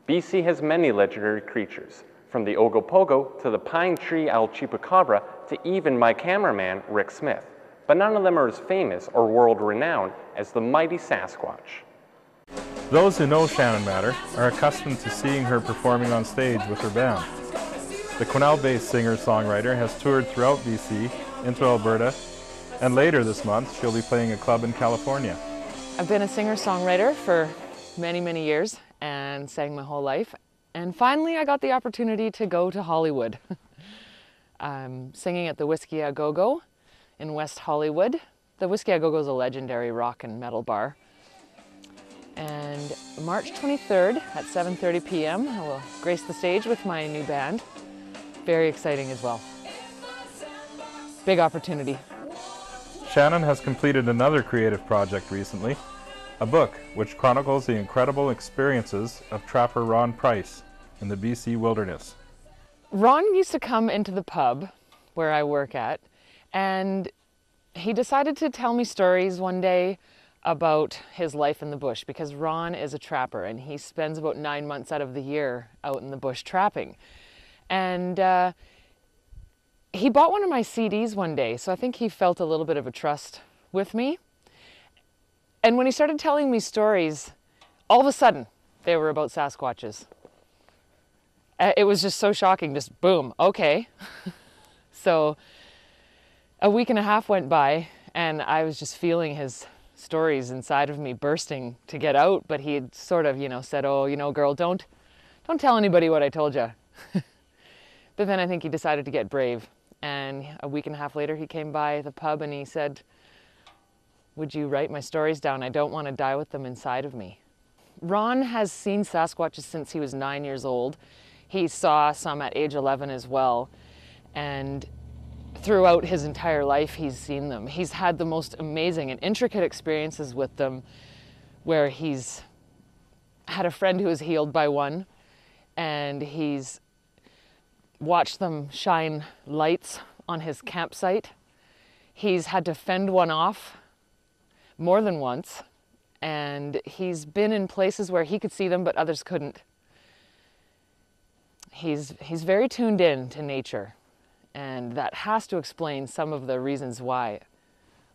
BC has many legendary creatures, from the Ogopogo to the pine tree El Chupacabra to even my cameraman, Rick Smith. But none of them are as famous or world-renowned as the mighty Sasquatch. Those who know Shannon Matter are accustomed to seeing her performing on stage with her band. The Quesnel-based singer-songwriter has toured throughout BC, into Alberta, and later this month she'll be playing a club in California. I've been a singer-songwriter for many, many years and sang my whole life. And finally I got the opportunity to go to Hollywood. I'm singing at the Whiskey A Go-Go in West Hollywood. The Whiskey A Go-Go is a legendary rock and metal bar. And March 23rd at 7:30 p.m. I will grace the stage with my new band. Very exciting as well. Big opportunity. Shannon has completed another creative project recently, a book which chronicles the incredible experiences of trapper Ron Price in the BC wilderness. Ron used to come into the pub where I work at, and he decided to tell me stories one day about his life in the bush, because Ron is a trapper and he spends about 9 months out of the year out in the bush trapping. And he bought one of my CDs one day, so I think he felt a little bit of a trust with me. And when he started telling me stories, all of a sudden they were about Sasquatches. It was just so shocking, just boom, okay. So a week and a half went by and I was just feeling his stories inside of me bursting to get out, but he had sort of, said, oh, girl, don't tell anybody what I told you. But then I think he decided to get brave. And a week and a half later, he came by the pub and he said, would you write my stories down? I don't want to die with them inside of me. Ron has seen Sasquatches since he was 9 years old. He saw some at age 11 as well. And throughout his entire life, he's seen them. He's had the most amazing and intricate experiences with them, where he's had a friend who was healed by one, and he's watched them shine lights on his campsite. He's had to fend one off more than once, and he's been in places where he could see them but others couldn't. He's very tuned in to nature, and that has to explain some of the reasons why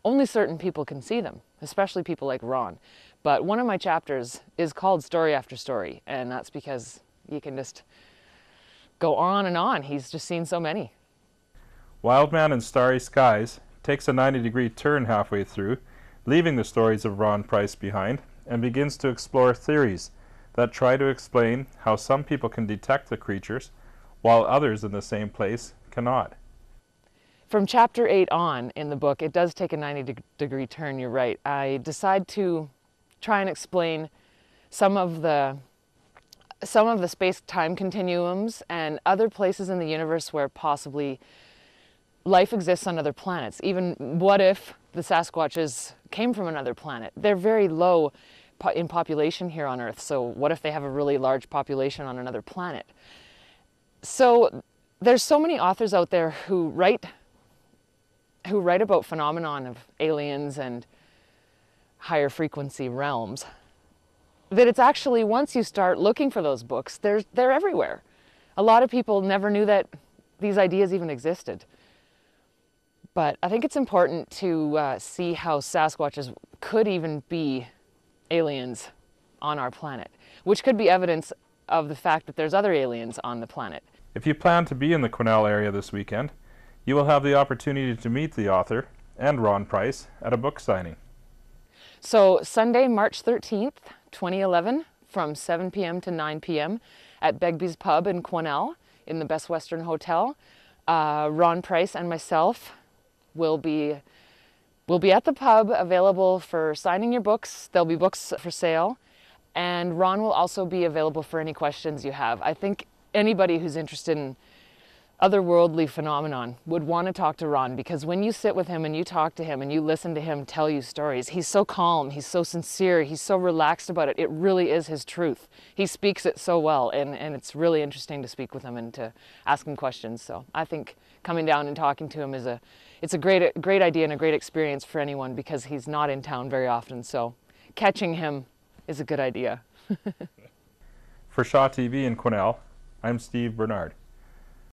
only certain people can see them, especially people like Ron. But one of my chapters is called Story After Story, and that's because you can just go on and on. He's just seen so many. Wildman and Starry Skies takes a 90-degree turn halfway through, leaving the stories of Ron Price behind, and begins to explore theories that try to explain how some people can detect the creatures, while others in the same place cannot. From chapter 8 on in the book, it does take a 90-degree turn, you're right. I decide to try and explain some of the space-time continuums and other places in the universe where possibly life exists on other planets. Even what if the Sasquatches came from another planet? They're very low in population here on Earth, so what if they have a really large population on another planet? So there's so many authors out there who write about phenomenon of aliens and higher frequency realms, that it's actually, once you start looking for those books, they're everywhere. A lot of people never knew that these ideas even existed. But I think it's important to see how Sasquatches could even be aliens on our planet, which could be evidence of the fact that there's other aliens on the planet. If you plan to be in the Quesnel area this weekend, you will have the opportunity to meet the author and Ron Price at a book signing. So Sunday, March 13th, 2011, from 7 p.m. to 9 p.m. at Begbie's Pub in Quesnel in the Best Western Hotel. Ron Price and myself will be at the pub, available for signing your books. There'll be books for sale, and Ron will also be available for any questions you have. I think anybody who's interested in otherworldly phenomenon would want to talk to Ron, because when you sit with him and you talk to him and you listen to him tell you stories, he's so calm, he's so sincere, he's so relaxed about it. It really is his truth. He speaks it so well, and it's really interesting to speak with him and to ask him questions. So I think coming down and talking to him it's a great idea and a great experience for anyone, because he's not in town very often, so catching him is a good idea. For Shaw TV in Quesnel, I'm Steve Bernard.